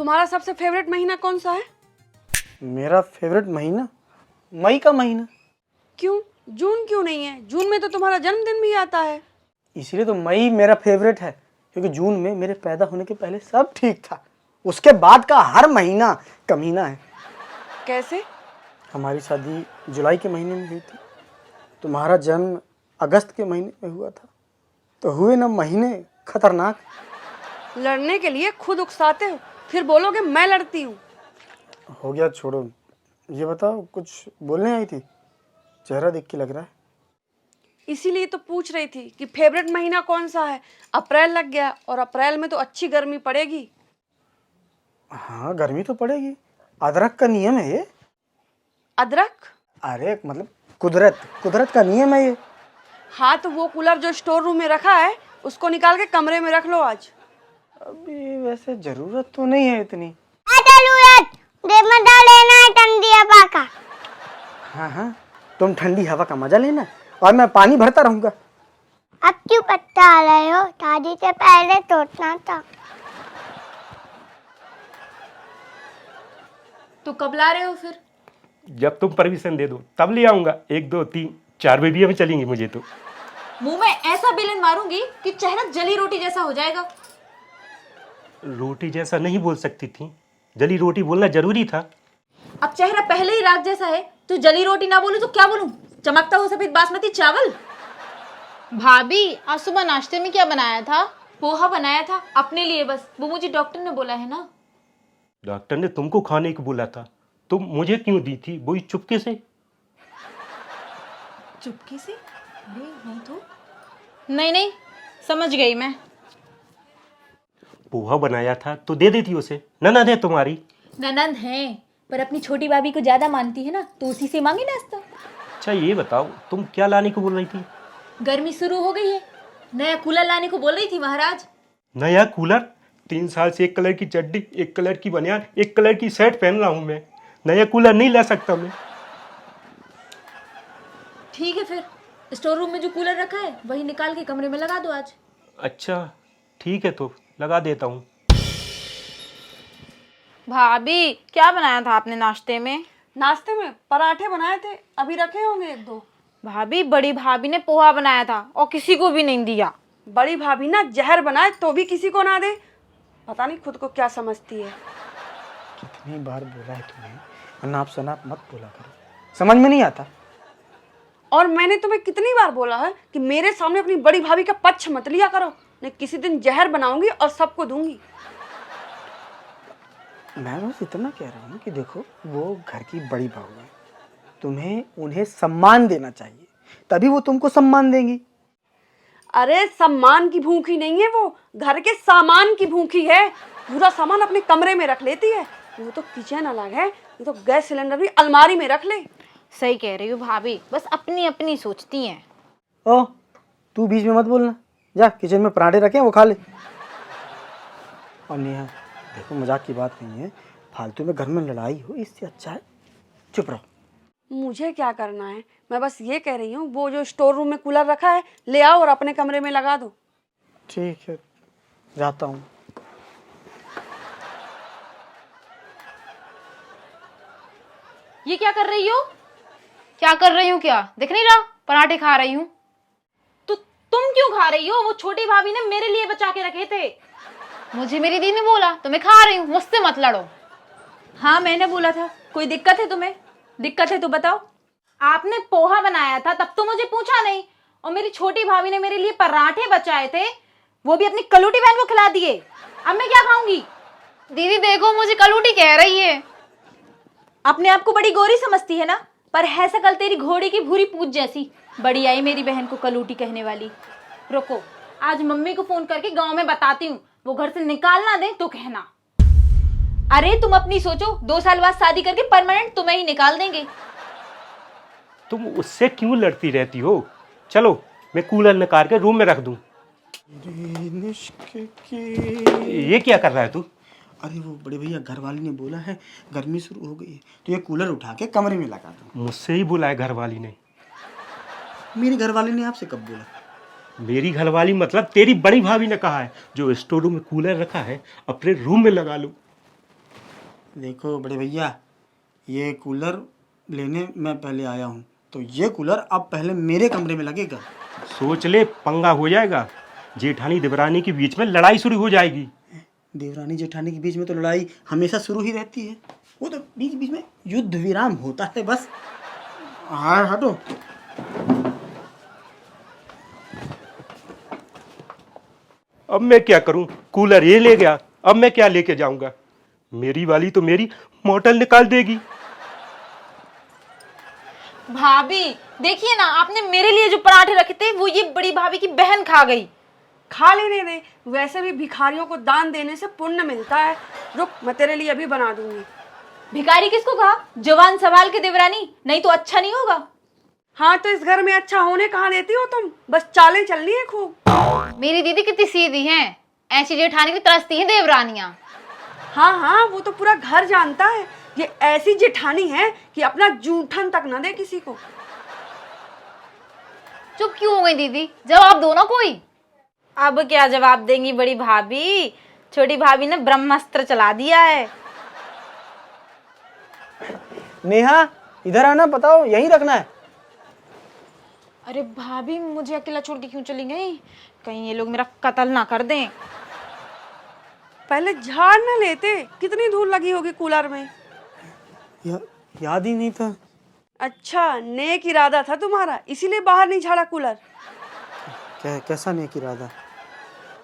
तुम्हारा सबसे फेवरेट महीना कौन सा है? मेरा फेवरेट महीना मई का महीना। क्यों? जून क्यों नहीं है? जून में तो तुम्हारा जन्मदिन भी आता है। इसीलिए तो मई मेरा फेवरेट है, क्योंकि जून में मेरे पैदा होने के पहले सब ठीक था। उसके बाद का हर महीना कमीना है। कैसे? हमारी शादी जुलाई के महीने में हुई थी, तुम्हारा जन्म अगस्त के महीने में हुआ था, तो हुए ना महीने खतरनाक। लड़ने के लिए खुद उकसाते हो, फिर बोलोगे मैं लड़ती हूँ। हो गया, छोड़ो। ये बताओ, कुछ बोलने आई थी? चेहरा देख के लग रहा है। इसीलिए तो पूछ रही थी कि फेवरेट महीना कौन सा है। अप्रैल लग गया और अप्रैल में तो अच्छी गर्मी पड़ेगी। हाँ, गर्मी तो पड़ेगी। अदरक का नियम है ये। अदरक? अरे मतलब कुदरत का नियम है ये। हाँ, तो वो कूलर जो स्टोर रूम में रखा है उसको निकाल के कमरे में रख लो आज। अभी वैसे जरूरत तो नहीं है इतनी। लेना है ठंडी हवा का। हाँ हाँ, तुम ठंडी हवा का मजा लेना और मैं पानी भरता रहूंगा। अब क्यों पत्ता आ रहे हो? शादी से पहले सोचना था। तो कब ला रहे हो फिर? जब तुम परमिशन दे दो तब ले आऊंगा। 1 2 3 4 बेबियां भी चलेंगी मुझे तो। मुंह में ऐसा बेलन मारूंगी कि चेहरा जली रोटी जैसा हो जाएगा। रोटी जैसा नहीं बोल सकती थी, जली रोटी बोलना जरूरी था। अब चेहरा पहले ही राख जैसा है तो जली रोटी ना बोलूं तो क्या बोलूं? चमकता हो सफेद बासमती चावल। भाभी, आज सुबह नाश्ते में क्या बनाया था? पोहा बनाया था अपने लिए बस। वो मुझे डॉक्टर ने बोला है ना। डॉक्टर ने तुमको खाने को बोला था, तुम मुझे क्यों दी थी? वही चुपके से। चुपके से? अरे नहीं तो। नहीं, समझ गई मैं। पोहा बनाया था तो दे देती उसे। ननद है तुम्हारी। ननंद है पर अपनी छोटी भाभी को ज्यादा मानती है ना, तो उसी से मांगी नाश्ता। अच्छा ये बताओ, तुम क्या लाने को बोल रही थी? गर्मी शुरू हो गई है, नया कूलर लाने को बोल रही थी महाराज। नया कूलर? 3 साल से एक कलर की चड्डी, एक कलर की बनियान, एक कलर की शर्ट पहन रहा हूं मैं। नया कूलर नहीं ला सकता मैं। ठीक है फिर, स्टोर रूम में जो कूलर रखा है वही निकाल के कमरे में लगा दो आज। अच्छा ठीक है, तो लगा देता हूँ। भाभी, क्या बनाया था आपने नाश्ते में? नाश्ते में पराठे बनाए थे, अभी रखे होंगे 1 2। भाभी, बड़ी भाभी ने पोहा बनाया था और किसी को भी नहीं दिया। बड़ी भाभी ना जहर बनाए तो भी किसी को ना दे। पता नहीं खुद को क्या समझती है। कितनी बार बोला है तुम्हें, अनाप शनाप मत बोला करो, समझ में नहीं आता। और मैंने तुम्हें कितनी बार बोला है कि मेरे सामने अपनी बड़ी भाभी का पक्ष मत लिया करो, नहीं किसी दिन जहर बनाऊंगी और सबको दूंगी। मैं बस इतना कह रहा हूँ कि देखो, वो घर की बड़ी बहू है, तुम्हें उन्हें सम्मान देना चाहिए, तभी वो तुमको सम्मान देंगी। अरे सम्मान की भूखी नहीं है वो, घर के सामान की भूखी है। पूरा सामान अपने कमरे में रख लेती है। वो तो किचन अलग है, वो तो गैस सिलेंडर भी अलमारी में रख ले। सही कह रही हो भाभी, बस अपनी अपनी सोचती हैं। ओ, तू बीच में मत बोलना। जा किचन में पराठे रखे हैं, वो खा ले। और नेहा देखो, मजाक की बात नहीं है, फालतू में घर में लड़ाई हो, इससे अच्छा है चुप रहो। मुझे क्या करना है, मैं बस ये कह रही हूँ वो जो स्टोर रूम में कूलर रखा है ले आओ और अपने कमरे में लगा दो। ठीक है, जाता हूँ। ये क्या कर रही हो? क्या कर रही हूँ? क्या दिख नहीं रहा? पराठे खा रही हूँ। तो तुम क्यों खा रही हो? वो छोटी भाभी ने मेरे लिए बचा के रखे थे। मुझे मेरी दी ने बोला तो मैं खा रही हूँ, मुझसे मत लड़ो। हाँ मैंने बोला था। कोई दिक्कत है तुम्हें? दिक्कत है तो बताओ। आपने पोहा बनाया था तब तो मुझे पूछा नहीं, और मेरी छोटी भाभी ने मेरे लिए पराठे बचाए थे, वो भी अपनी कलूटी बहन को खिला दिए। अब मैं क्या खाऊंगी? दीदी देखो, मुझे कलूटी कह रही है। अपने आप को बड़ी गोरी समझती है ना, पर है सकल तेरी घोड़ी की भूरी पूंछ जैसी। बड़ी आई मेरी बहन को कलूटी कहने वाली। रुको, आज मम्मी को फोन करके गांव में बताती हूँ, वो घर से निकाल ना दे तो कहना। अरे तुम अपनी सोचो, 2 साल बाद शादी करके परमानेंट तुम्हें ही निकाल देंगे। तुम उससे क्यों लड़ती रहती हो? चलो मैं कूलर निकाल के रूम में रख दूं। ये क्या कर रहा है तू? अरे वो बड़े भैया घर वाली ने बोला है गर्मी शुरू हो गई है, तो ये कूलर उठा के कमरे में लगा दो। मुझसे ही बुलाया घर वाली ने? मेरी घर वाली ने आपसे कब बोला? मेरी घरवाली मतलब तेरी बड़ी भाभी ने कहा है, जो स्टोर रूम में कूलर रखा है अपने रूम में लगा लो। देखो बड़े भैया, ये कूलर लेने मैं पहले आया हूँ, तो ये कूलर अब पहले मेरे कमरे में लगेगा। सोच ले, पंगा हो जाएगा। जेठानी देवरानी के बीच में लड़ाई शुरू हो जाएगी। देवरानी जेठानी के बीच में तो लड़ाई हमेशा शुरू ही रहती है, वो तो बीच बीच में युद्ध विराम होता है बस। हाँ हटो। अब मैं क्या करूं? कूलर ये ले गया, अब मैं क्या लेके जाऊंगा? मेरी वाली तो मेरी मोटर निकाल देगी। भाभी देखिए ना, आपने मेरे लिए जो पराठे रखे थे वो ये बड़ी भाभी की बहन खा गई। खा लेने दे, वैसे भी भिखारियों को दान देने से पुण्य मिलता है। रुक, मैं तेरे लिए अभी बना दूंगी। भिखारी किसको कहा? जवान संभाल के देवरानी, नहीं तो अच्छा नहीं होगा। हाँ तो इस घर में अच्छा होने कहाँ देती हो तुम? बस चालें चलनी है खूब। मेरी दीदी कितनी सीधी हैं, ऐसी जेठानी की तरसती हैं देवरानियां। हाँ हाँ, वो तो पूरा घर जानता है। ये ऐसी जेठानी है कि अपना जूठन तक न दे किसी को। चुप क्यों हो गई दीदी? जवाब दो ना कोई। अब क्या जवाब देंगी बड़ी भाभी? छोटी भाभी ने ब्रह्मास्त्र चला दिया है। नेहा इधर आना, बताओ यहीं रखना है। अरे भाभी, मुझे अकेला छोड़ के क्यों चली गई? कहीं ये लोग मेरा कत्ल ना कर दें। पहले झाड़ न लेते, कितनी धूल लगी होगी कूलर में। याद ही नहीं था। अच्छा, नेक इरादा था तुम्हारा, इसीलिए बाहर नहीं झाड़ा कूलर। कैसा नेक इरादा?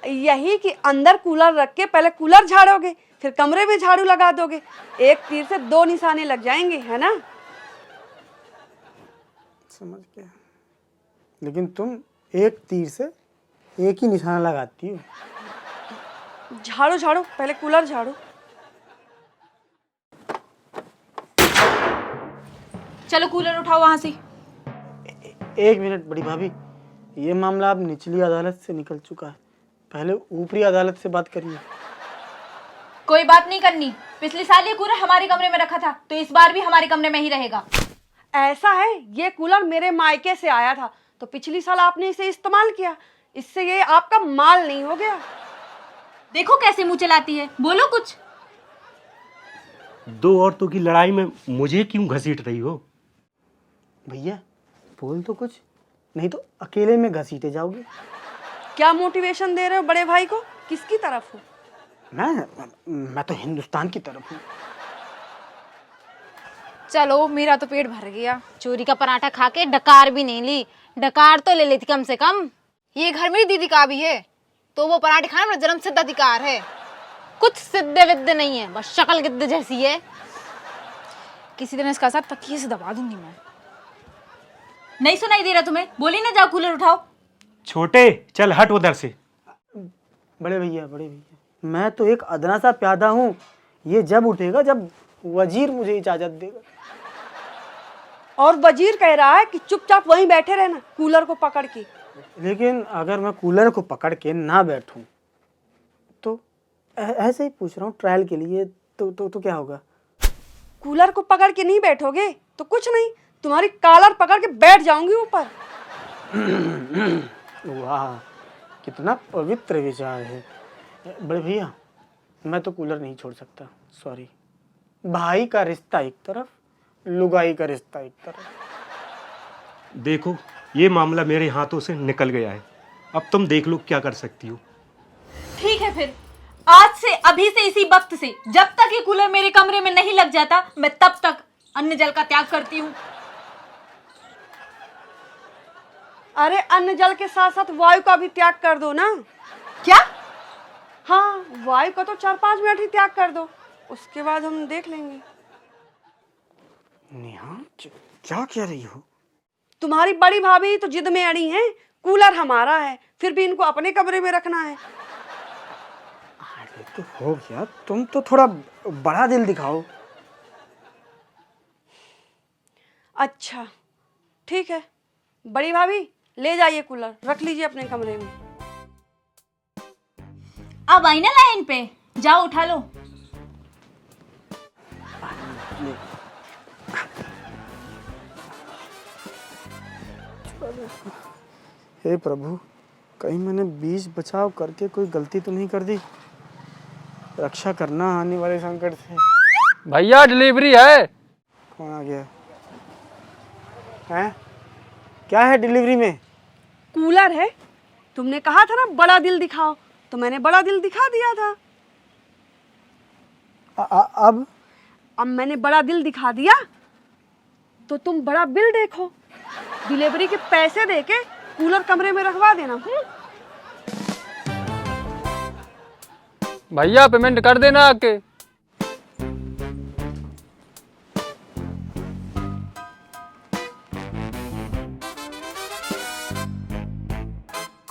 यही कि अंदर कूलर रख के पहले कूलर झाड़ोगे, फिर कमरे में झाड़ू लगा दोगे। एक तीर से दो निशाने लग जाएंगे, है ना? समझ गया, लेकिन तुम एक तीर से एक ही निशाना लगाती हो। झाड़ो झाड़ो, पहले कूलर झाड़ो। चलो कूलर उठाओ वहां से। एक मिनट बड़ी भाभी, ये मामला अब निचली अदालत से निकल चुका है, पहले ऊपरी अदालत से बात करिए। कोई बात नहीं करनी। पिछले साल ये कूलर हमारे कमरे में रखा था, तो इस बार भी हमारे कमरे में ही रहेगा। ऐसा है, ये कूलर मेरे मायके से आया था, तो पिछली साल आपने इसे इस्तेमाल किया, इससे ये आपका माल नहीं हो गया। देखो कैसे मुंह चलाती है, बोलो कुछ। दो औरतों की लड़ाई में मुझे क्यों घसीट रही हो? भैया बोल तो कुछ, नहीं तो अकेले में घसीटे जाओगे। क्या मोटिवेशन दे रहे हो बड़े भाई को? किसकी तरफ हो? मैं तो हिंदुस्तान की तरफ हूँ। चलो, मेरा तो पेट भर गया। चोरी का पराठा खा के डकार भी नहीं ली। डकार तो ले लेती कम से कम। ये घर मेरी दीदी का भी है, तो वो पराठे खाना मेरा जन्म सिद्ध अधिकार है। कुछ सिद्धे विद्य नहीं है, बस शक्ल गिद्ध जैसी है। किसी दिन इसका साथ तकिए से दबा दूंगी मैं। नहीं सुनाई दे रहा तुम्हें? बोली ना, जाओ कूलर उठाओ। छोटे, चल हट उधर से। बड़े भैया, मैं तो एक अदना सा प्यादा हूँ, ये जब उठेगा जब वजीर मुझे इजाजत देगा। और वजीर कह रहा है कि चुपचाप वहीं बैठे रहना कूलर को पकड़ के। लेकिन अगर मैं कूलर को पकड़ के ना बैठूं तो ऐसे ही पूछ रहा हूँ ट्रायल के लिए, तो क्या होगा? कूलर को पकड़ के नहीं बैठोगे तो कुछ नहीं, तुम्हारी कॉलर पकड़ के बैठ जाऊंगी ऊपर। वाह, कितना पवित्र विचार है। बड़े भैया, मैं तो कूलर नहीं छोड़ सकता, सॉरी। भाई का रिश्ता एक तरफ, लुगाई का रिश्ता एक तरफ। देखो, ये मामला मेरे हाथों से निकल गया है, अब तुम देख लो क्या कर सकती हो। ठीक है फिर, आज से, अभी से, इसी वक्त से, जब तक ये कूलर मेरे कमरे में नहीं लग जाता, मैं तब तक अन्न जल का त्याग करती हूँ। अरे अन्न जल के साथ साथ वायु का भी त्याग कर दो ना। क्या? हाँ, वायु का तो 4-5 मिनट ही त्याग कर दो, उसके बाद हम देख लेंगे। नेहा, क्या कह रही हो? तुम्हारी बड़ी भाभी तो जिद में अड़ी हैं, कूलर हमारा है, फिर भी इनको अपने कमरे में रखना है। अरे तो हो गया, तुम तो थोड़ा बड़ा दिल दिखाओ। अच्छा ठीक है, बड़ी भाभी ले जाइए कूलर, रख लीजिए अपने कमरे में। अब आई ना लाइन पे, जाओ उठा लो। हे प्रभु, कहीं मैंने बीच बचाव करके कोई गलती तो नहीं कर दी? रक्षा करना आने वाले संकट से। भैया डिलीवरी है। कौन आ गया हैं? क्या है डिलीवरी में? कूलर है। तुमने कहा था ना बड़ा दिल दिखाओ, तो मैंने बड़ा दिल दिखा दिया था। अब मैंने बड़ा दिल दिखा दिया तो तुम बड़ा बिल देखो। डिलीवरी के पैसे देके कूलर कमरे में रखवा देना। भैया पेमेंट कर देना आके।